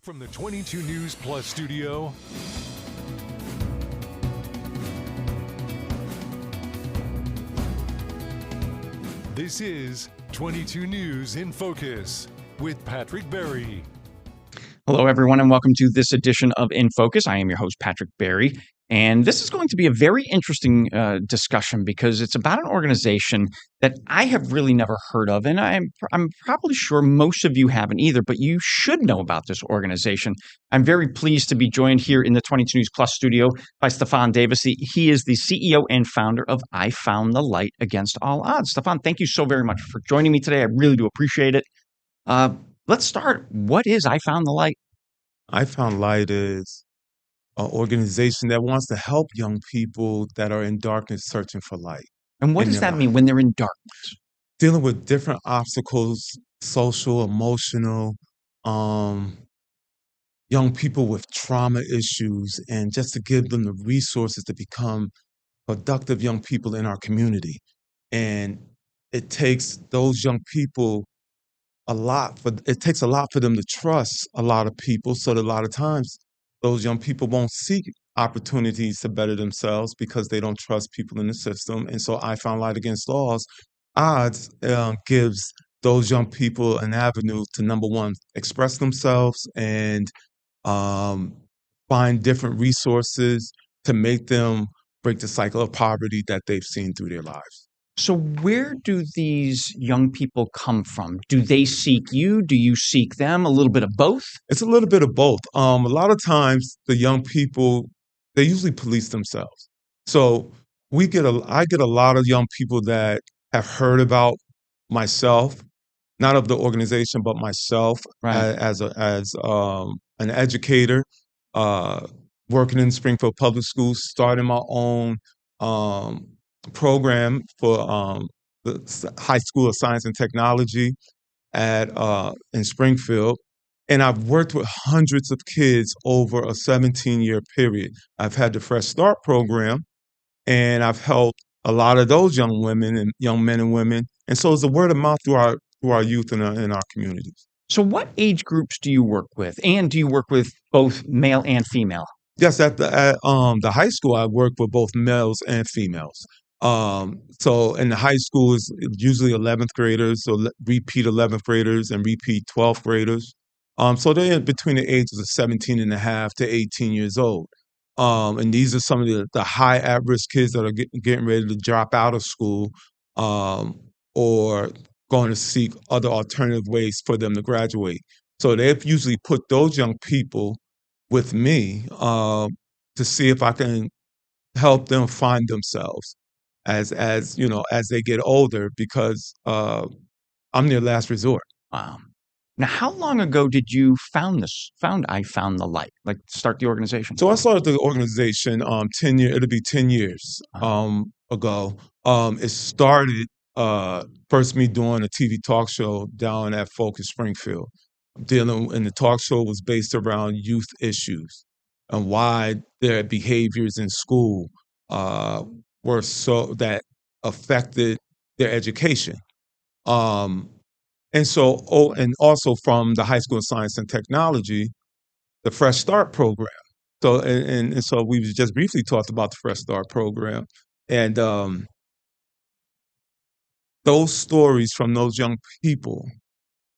From the 22 News Plus studio, this is 22 News in Focus with Patrick Berry. Hello, everyone, and welcome to this edition of InFocus. I am your host, Patrick Berry, and this is going to be a very interesting discussion because it's about an organization that I have really never heard of, and I'm probably sure most of you haven't either, but you should know about this organization. I'm very pleased to be joined here in the 22 News Plus studio by Stefan Davis. He is the CEO and founder of I Found the Light Against All Odds. Stefan, thank you so very much for joining me today. I really do appreciate it. Let's start. What is I Found the Light? I Found Light is an organization that wants to help young people that are in darkness searching for light. And what does that mean when they're in darkness? Dealing with different obstacles, social, emotional, young people with trauma issues, and just to give them the resources to become productive young people in our community. And it takes those young people it takes a lot for them to trust a lot of people, so that a lot of times those young people won't seek opportunities to better themselves because they don't trust people in the system. And so I Found Light Against All Odds gives those young people an avenue to, number one, express themselves and find different resources to make them break the cycle of poverty that they've seen through their lives. So where do these young people come from? Do they seek you? Do you seek them? A little bit of both? It's a little bit of both. A lot of times the young people, they usually police themselves. So I get a lot of young people that have heard about myself, not of the organization, but myself Right. as an educator, working in Springfield Public Schools, starting my own program for the High School of Science and Technology in Springfield. And I've worked with hundreds of kids over a 17-year period. I've had the Fresh Start program, and I've helped a lot of those young women and young men and women. And so it's the word of mouth through our youth in our communities. So what age groups do you work with? And do you work with both male and female? Yes, at the high school, I work with both males and females. So in the high school is usually 11th graders, so repeat 11th graders and repeat 12th graders. So they're between the ages of 17 and a half to 18 years old. And these are some of the high at-risk kids that are getting ready to drop out of school, or going to seek other alternative ways for them to graduate. So they've usually put those young people with me to see if I can help them find themselves as you know, as they get older, because I'm their last resort. Wow. Now, how long ago did you found I Found the Light, like start the organization? So I started the organization 10 years ago. It started first me doing a TV talk show down at Focus Springfield. And the talk show was based around youth issues and why their behaviors in school were so that affected their education. And also from the High School of Science and Technology, the Fresh Start program. So and so we just briefly talked about the Fresh Start program, and those stories from those young people.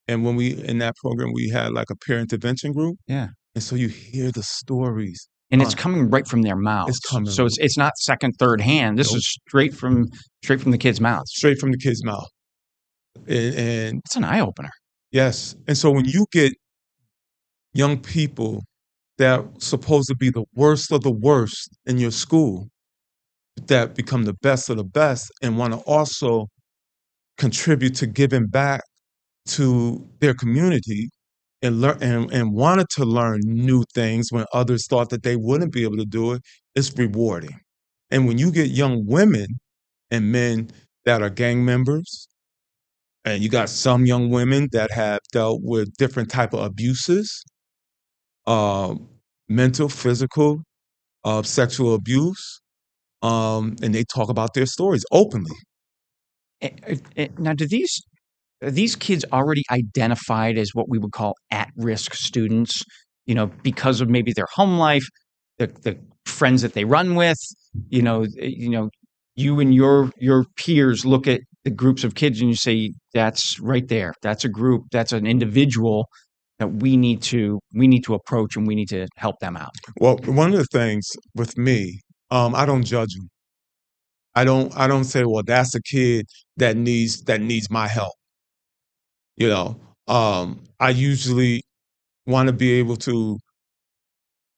And when we in that program, we had like a peer intervention group. Yeah. And so you hear the stories. And it's coming right from their mouths. So it's not second, third hand. This is straight from the kids' mouths. Straight from the kids' mouth. And it's an eye opener. Yes. And so when you get young people that are supposed to be the worst of the worst in your school that become the best of the best and want to also contribute to giving back to their community and learn and wanted to learn new things when others thought that they wouldn't be able to do it, it's rewarding. And when you get young women and men that are gang members, and you got some young women that have dealt with different type of abuses, mental, physical, sexual abuse, and they talk about their stories openly. Now, are these kids already identified as what we would call at-risk students? because of maybe their home life, the friends that they run with, you and your peers look at the groups of kids and you say, that's right there. That's a group. That's an individual that we need to approach, and we need to help them out. Well, one of the things with me, I don't judge them. I don't say, well, that's a kid that needs my help. You know, I usually want to be able to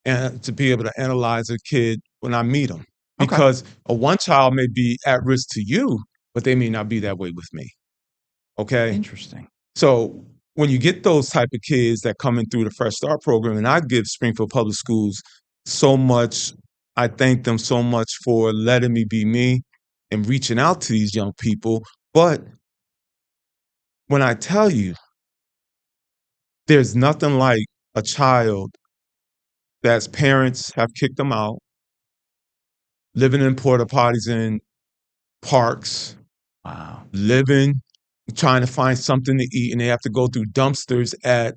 analyze a kid when I meet them, Okay. because one child may be at risk to you, but they may not be that way with me. Okay. Interesting. So when you get those type of kids that come in through the Fresh Start program, and I give Springfield Public Schools so much, I thank them so much for letting me be me and reaching out to these young people. But when I tell you, there's nothing like a child that's parents have kicked them out, living in porta potties in parks, Wow. trying to find something to eat, and they have to go through dumpsters at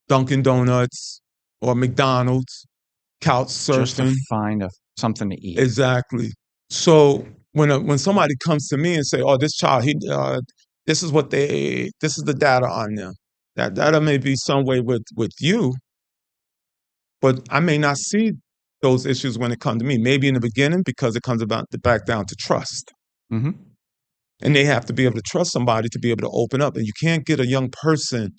Dunkin' Donuts or McDonald's, couch Just to surfing. find something to eat. Exactly. So when somebody comes to me and say, "Oh, this child, this is this is the data on them." That data may be some way with you, but I may not see those issues when it comes to me. Maybe in the beginning, because it comes back down to trust. Mm-hmm. And they have to be able to trust somebody to be able to open up. And you can't get a young person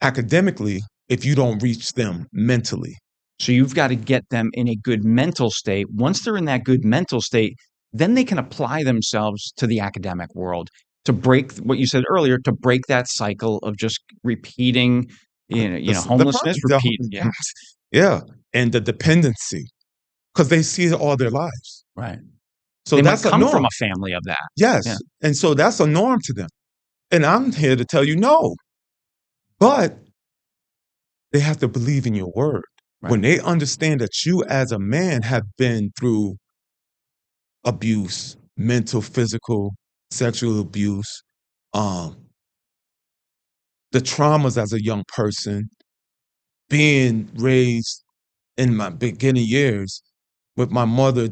academically if you don't reach them mentally. So you've got to get them in a good mental state. Once they're in that good mental state, then they can apply themselves to the academic world to break what you said earlier, to break that cycle of just repeating, homelessness, repeat. Yeah. Yeah. And the dependency, because they see it all their lives. Right. So they that's might come a norm. from a family of that. Yes. Yeah. And so that's a norm to them. And I'm here to tell you no. But they have to believe in your word. Right. When they understand that you as a man have been through abuse, mental, physical, sexual abuse, the traumas as a young person, being raised in my beginning years with my mother,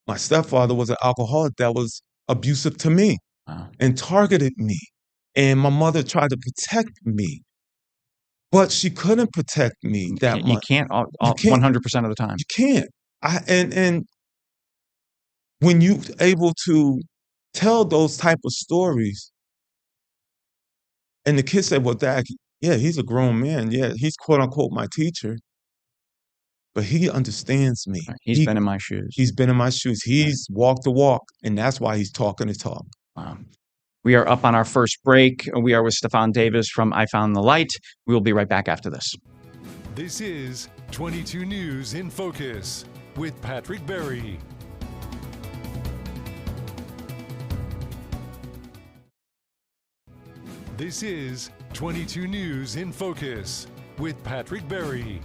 my stepfather was an alcoholic that was abusive to me. Wow. And targeted me. And my mother tried to protect me, but she couldn't protect me that much. You can't 100% of the time. You can't. And when you able to tell those type of stories, and the kid said, "Well, Dad, yeah, he's a grown man. Yeah, he's quote unquote my teacher, but he understands me. Right. He's been in my shoes. He's been in my shoes. He's walked the walk, and that's why he's talking the talk." Wow. We are up on our first break. We are with Stefan Davis from I Found the Light. We will be right back after this. This is 22 News in Focus with Patrick Berry. This is 22 News in Focus with Patrick Berry.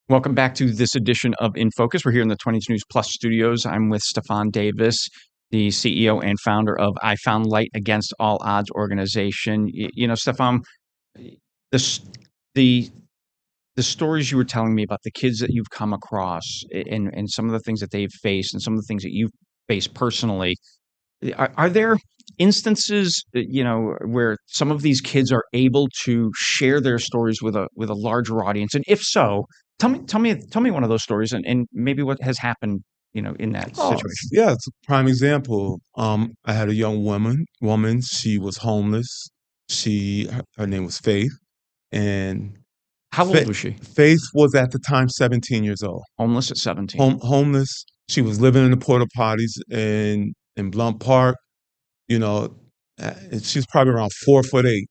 Welcome back to this edition of InFocus. We're here in the 22 News Plus studios. I'm with Stefan Davis, the CEO and founder of I Found Light Against All Odds organization. Stefan, the stories you were telling me about the kids that you've come across and some of the things that they've faced and some of the things that you've faced personally, are there instances, where some of these kids are able to share their stories with a larger audience? And if so, tell me one of those stories and maybe what has happened, in that situation. Yeah, it's a prime example. I had a young woman. She was homeless. Her name was Faith, and How old was she? Faith was at the time 17 years old. Homeless at 17. Homeless. She was living in the porta potties in Blunt Park. And she was probably around 4'8".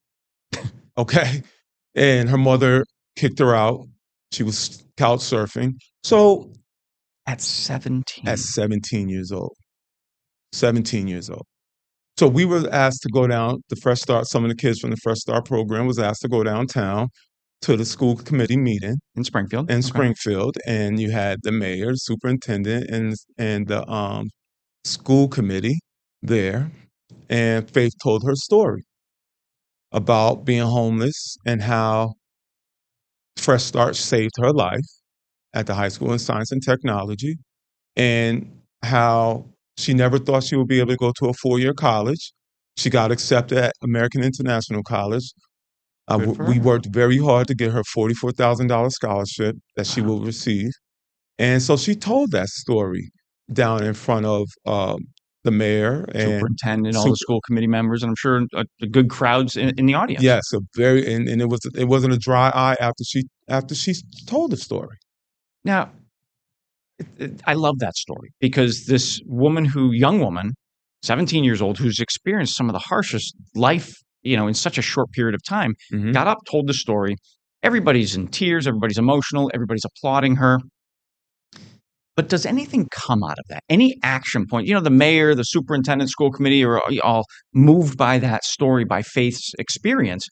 Okay, and her mother kicked her out. She was couch surfing. So At 17. at 17 years old. 17 years old. So we were asked to go down the Fresh Start. Some of the kids from the Fresh Start program was asked to go downtown to the school committee meeting In Springfield. in Okay. Springfield, and you had the mayor, the superintendent, and the school committee there. And Faith told her story. about being homeless and how Fresh Start saved her life at the High School in Science and Technology, and how she never thought she would be able to go to a 4-year college. She got accepted at American International College. Good for We her. worked very hard to get her $44,000 scholarship that she Wow. will receive. And so she told that story down in front of the mayor and Superintendent, all the super, school committee members, and I'm sure a good crowds in the audience. yes, a very, and it wasn't a dry eye after she told the story. Now, I love that story because this young woman, 17 years old, who's experienced some of the harshest life, in such a short period of time, Hmm. got up, told the story. Everybody's in tears, everybody's emotional, everybody's applauding her. But does anything come out of that? Any action point? The mayor, the superintendent, school committee are all moved by that story, by Faith's experience.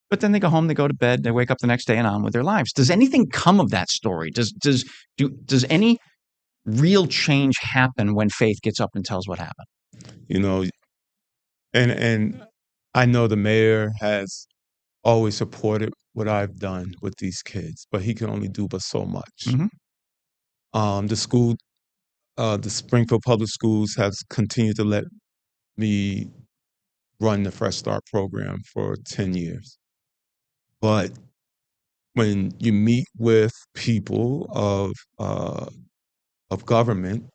But then they go home, they go to bed, they wake up the next day and on with their lives. Does anything come of that story? Does any real change happen when Faith gets up and tells what happened? You know, and I know the mayor has always supported what I've done with these kids, but he can only do but so much. Mhm. The school, the Springfield Public Schools has continued to let me run the Fresh Start program for 10 years. But when you meet with people of government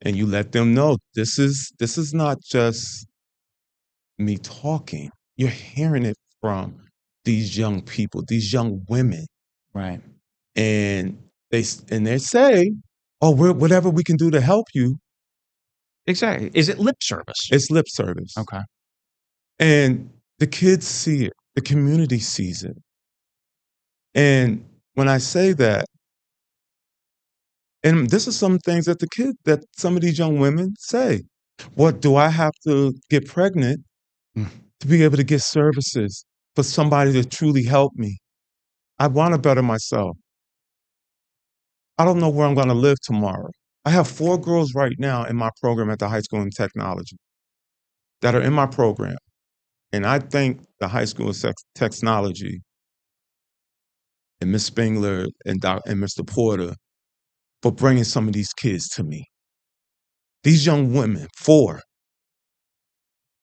and you let them know this is not just me talking, you're hearing it from these young people, these young women, Right. and they say, "Oh, whatever we can do to help you." Exactly. Is it lip service? It's lip service, Okay. and the kids see it, the community sees it, and when I say that, and this is some things that some of these young women say, "What do I have to get pregnant Mm. to be able to get services for somebody to truly help me? I want to better myself. I don't know where I'm going to live tomorrow." I have 4 girls right now in my program at the High School in Technology that are in my program, and I thank the High School in Technology and Miss Spengler and Mr. Porter for bringing some of these kids to me. These young women, 4,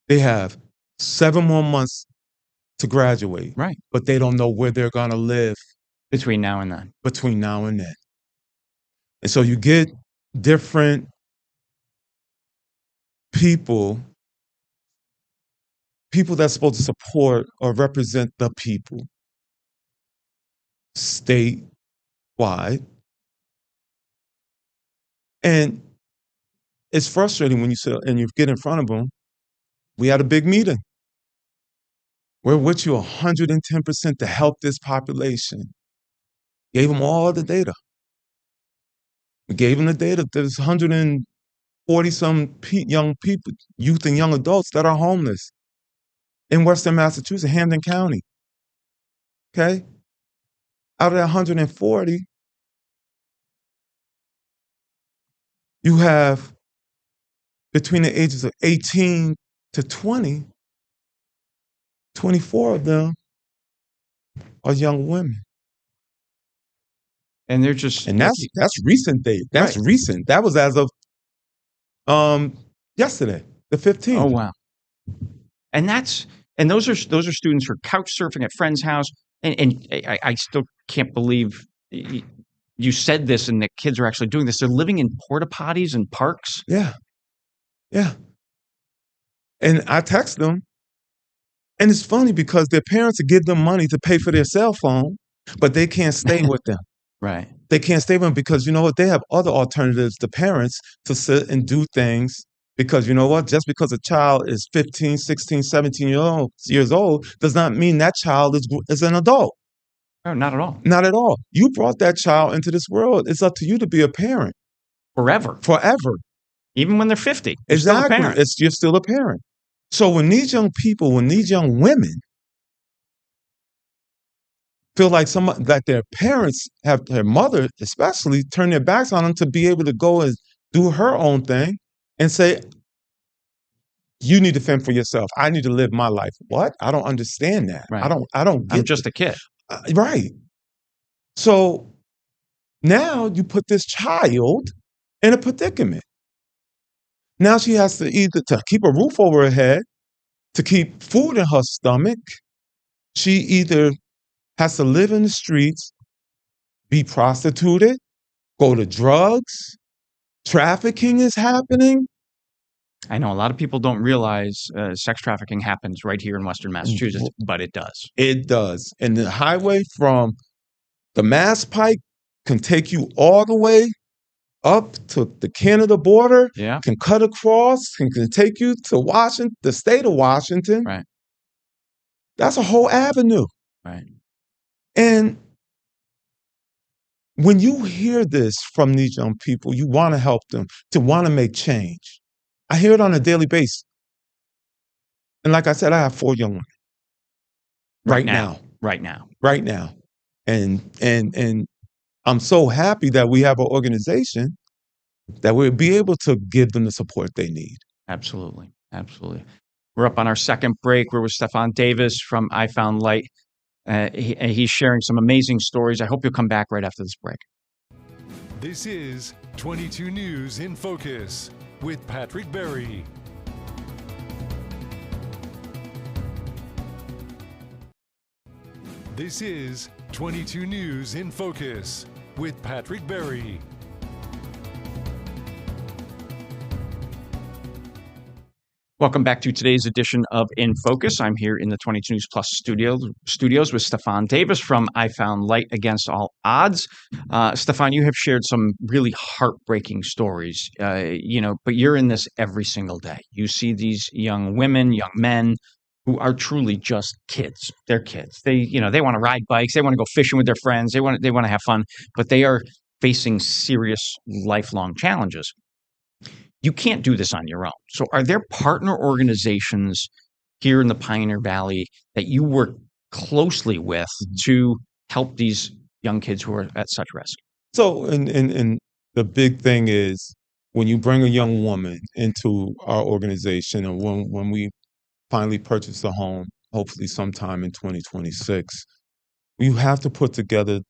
they have 7 more months to graduate, Right. but they don't know where they're going to live Between now and then. between now and then. And so you get different people that's supposed to support or represent the people statewide. And it's frustrating when you get in front of them. We had a big meeting. We're with you 110% to help this population. Gave them all the data. We gave them the data. There's 140 some young people, youth and young adults that are homeless in Western Massachusetts, Hampden County. Okay? Out of that 140, you have between the ages of 18 to 20, 24 of them are young women. And they're just And that's recent date. That's Right. recent. That was as of yesterday, the 15th. Oh wow. And those are students who are couch surfing at friends' house. And I still can't believe you said this and the kids are actually doing this. They're living in porta potties and parks. Yeah. Yeah. And I text them. And it's funny because their parents give them money to pay for their cell phone, but they can't stay with them. Right. They can't stay with them because you know what? They have other alternatives to parents to sit and do things because you know what? Just because a child is 15, 16, 17 years old does not mean that child is an adult. No, not at all. Not at all. You brought that child into this world. It's up to you to be a parent. Forever. Even when they're 50. You're still a Exactly. parent. You're still a parent. So when these young women feel like that their parents have their mother especially turn their backs on them to be able to go and do her own thing and say, You need to fend for yourself. I need to live my life. What? I don't understand that. Right. I don't I'm get just a kid. right. So now you put this child in a predicament. Now she has to either to keep a roof over her head, to keep food in her stomach. She either has to live in the streets, be prostituted, go to drugs, trafficking is happening. I know a lot of people don't realize sex trafficking happens right here in Western Massachusetts, but it does. It does. And the highway from the Mass Pike can take you all the way up to the Canada border, Yeah. can cut across, can take you to Washington, the state of Washington. Right. That's a whole avenue. Right. And when you hear this from these young people, you want to help them, to want to make change. I hear it on a daily basis. And like I said, I have 4 young women right now. Right now. Right now. And I'm so happy that we have an organization that we'll be able to give them the support they need. Absolutely. Absolutely. We're up on our second break. We're with Stefan Davis from I Found Light. He's sharing some amazing stories. I hope you'll come back right after this break. This is 22 News in Focus with Patrick Berry. This is 22 News in Focus with Patrick Berry. Welcome back to today's edition of In Focus. I'm here in the 22 News Plus studios with Stefan Davis from I Found Light Against All Odds. Stefan, you have shared some really heartbreaking stories, but you're in this every single day. You see these young women, young men who are truly just kids. They're kids. They want to ride bikes. They want to go fishing with their friends. They want to have fun, but they are facing serious lifelong challenges. You can't do this on your own. So are there partner organizations here in the Pioneer Valley that you work closely with to help these young kids who are at such risk? So, and the big thing is when you bring a young woman into our organization, and when we finally purchase a home, hopefully sometime in 2026, you have to put together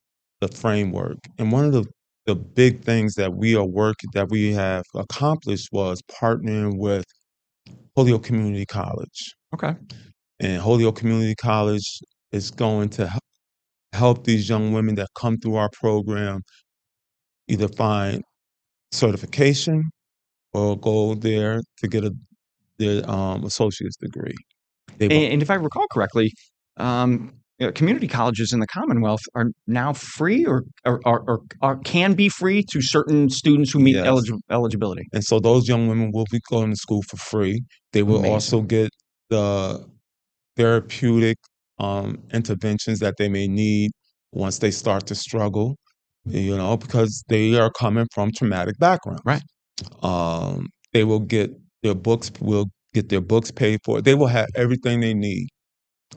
the framework. And one of the big things that we have accomplished was partnering with Holyoke Community College. Okay. And Holyoke Community College is going to help these young women that come through our program either find certification or go there to get their associate's degree. And if I recall correctly, community colleges in the Commonwealth are now free or can be free to certain students who meet Yes. eligibility. And so those young women will be going to school for free. They will also get the therapeutic interventions that they may need once they start to struggle, because they are coming from traumatic backgrounds. Right. They will get their books paid for. They will have everything they need,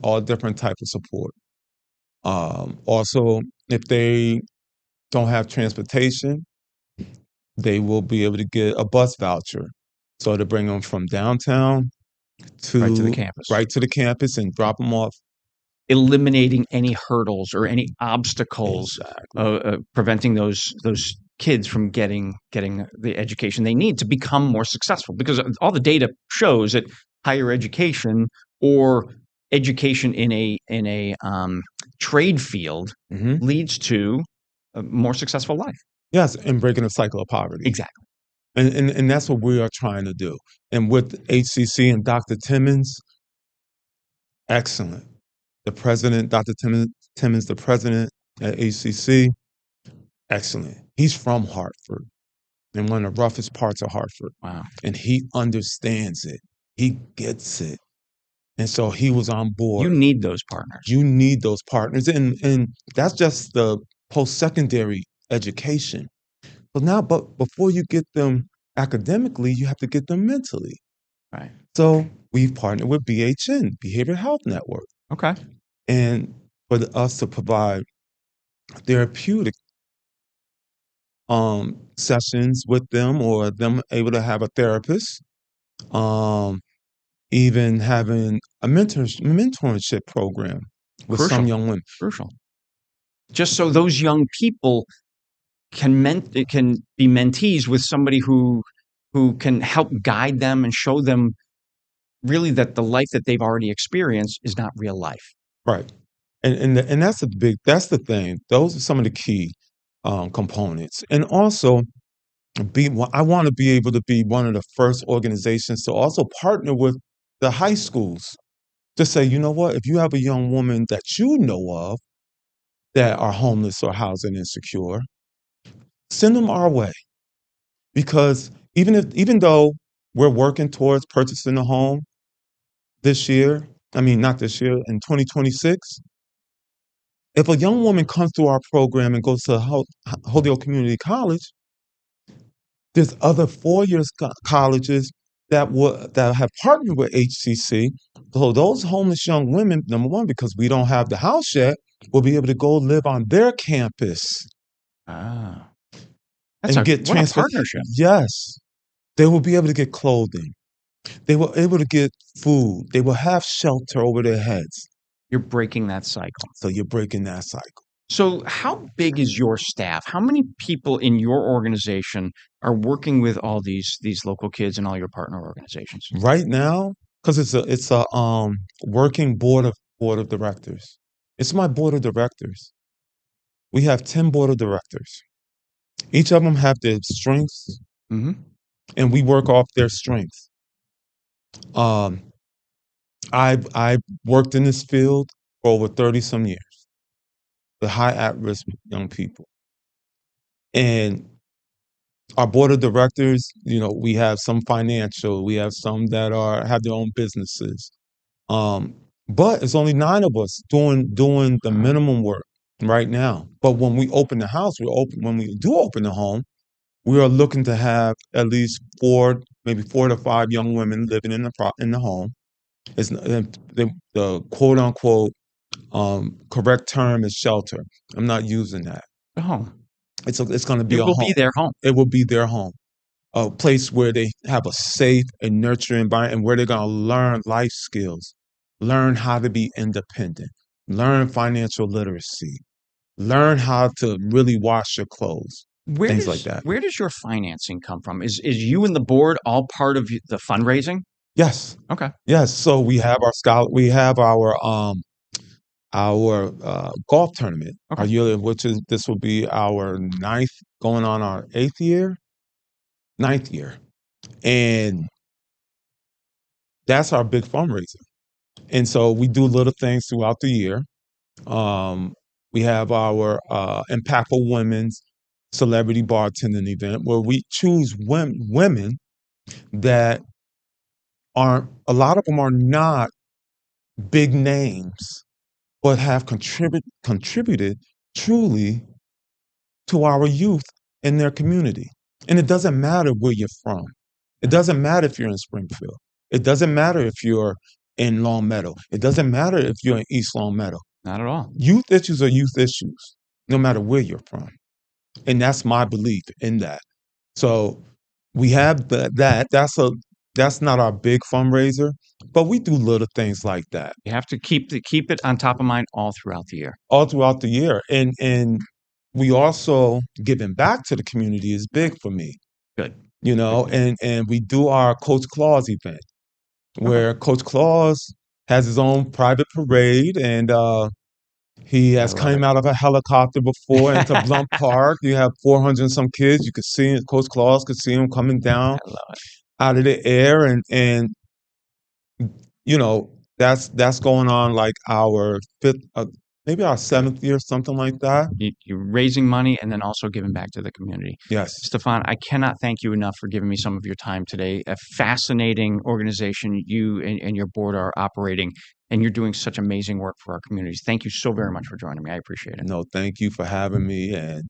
all different types of support. Also, if they don't have transportation, they will be able to get a bus voucher. So to bring them from downtown Right to the campus. Right to the campus and drop them off. Eliminating any hurdles or any obstacles, Exactly. preventing those kids from getting the education they need to become more successful. Because all the data shows that higher education or education in a trade field leads to a more successful life. Yes, and breaking the cycle of poverty. Exactly. And that's what we are trying to do. And with HCC and Dr. Timmons, excellent. The president, Dr. Timmons, the president at HCC, excellent. He's from Hartford, in one of the roughest parts of Hartford. Wow. And he understands it. He gets it. And so he was on board. You need those partners. You need those partners. And that's just the post-secondary education. But before you get them academically, you have to get them mentally. Right. So we've partnered with BHN, Behavioral Health Network. Okay. And for us to provide therapeutic sessions with them, or them able to have a therapist, even having a mentorship program with some Crucial. young women. Crucial. Just so those young people it can be mentees with somebody who can help guide them and show them really that the life that they've already experienced is not real life. Right. And that's the thing. Those are some of the key components. And also I want to be able to be one of the first organizations to also partner with the high schools to say, you know what, if you have a young woman that you know of that are homeless or housing insecure, send them our way. Because even though we're working towards purchasing a home this year, I mean not this year, in 2026, if a young woman comes through our program and goes to Holyoke Community College, there's other four-year colleges that have partnered with HCC. So those homeless young women, number one, because we don't have the house yet, will be able to go live on their campus Ah, and get what a transferred. partnership. Yes, they will be able to get clothing. They will able to get food. They will have shelter over their heads. You're breaking that cycle. So you're breaking that cycle. So how big is your staff? How many people in your organization are working with all these local kids and all your partner organizations? Right now, because it's a working board of directors. It's my board of directors. We have 10 board of directors. Each of them have their strengths, Mm-hmm. and we work off their strengths. I've worked in this field for over 30 some years with high at-risk young people. And our board of directors, we have some financial, we have some that have their own businesses. But it's only 9 of us doing the minimum work right now. But when we open the house, when we do open the home, we are looking to have at least 4, maybe 4 to 5 young women living in the home. It's the quote unquote correct term is shelter. I'm not using that. A home. It's going to be It a will home. be their home. It will be their home, a place where they have a safe and nurturing environment, and where they're going to learn life skills, learn how to be independent, learn financial literacy, learn how to really wash your clothes, things like that. Where does your financing come from? Is you and the board all part of the fundraising? Yes. Okay. Yes. So we have our golf tournament, Okay. our yearly, this will be our 9th, going on our 9th year, and that's our big fundraiser. And so we do little things throughout the year. We have our Impactful Women's Celebrity Bartending event, where we choose women that aren't, a lot of them are not big names, but have contributed truly to our youth in their community. And it doesn't matter where you're from. It doesn't matter if you're in Springfield. It doesn't matter if you're in Long Meadow. It doesn't matter if you're in East Long Meadow. Not at all. Youth issues are youth issues, no matter where you're from. And that's my belief in that. So we have that's not our big fundraiser, but we do little things like that You have to keep it on top of mind all throughout the year. all throughout the year. And we also, giving back to the community is big for me. Good. And we do our Coach Claus event, where Coach Claus has his own private parade, and he has come out of a helicopter before into Blunt Park. You have 400 and some kids. You could see Coach Claus could see him coming down out of the air, and that's going on like our 5th, maybe our 7th year, something like that. You're raising money and then also giving back to the community. Yes. Stefan, I cannot thank you enough for giving me some of your time today. A fascinating organization you and your board are operating, and you're doing such amazing work for our communities. Thank you so very much for joining me. I appreciate it. No, thank you for having me, and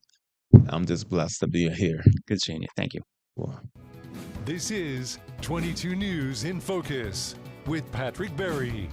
I'm just blessed to be here. Good seeing you. Thank you. Well, This is 22 News in Focus with Patrick Berry.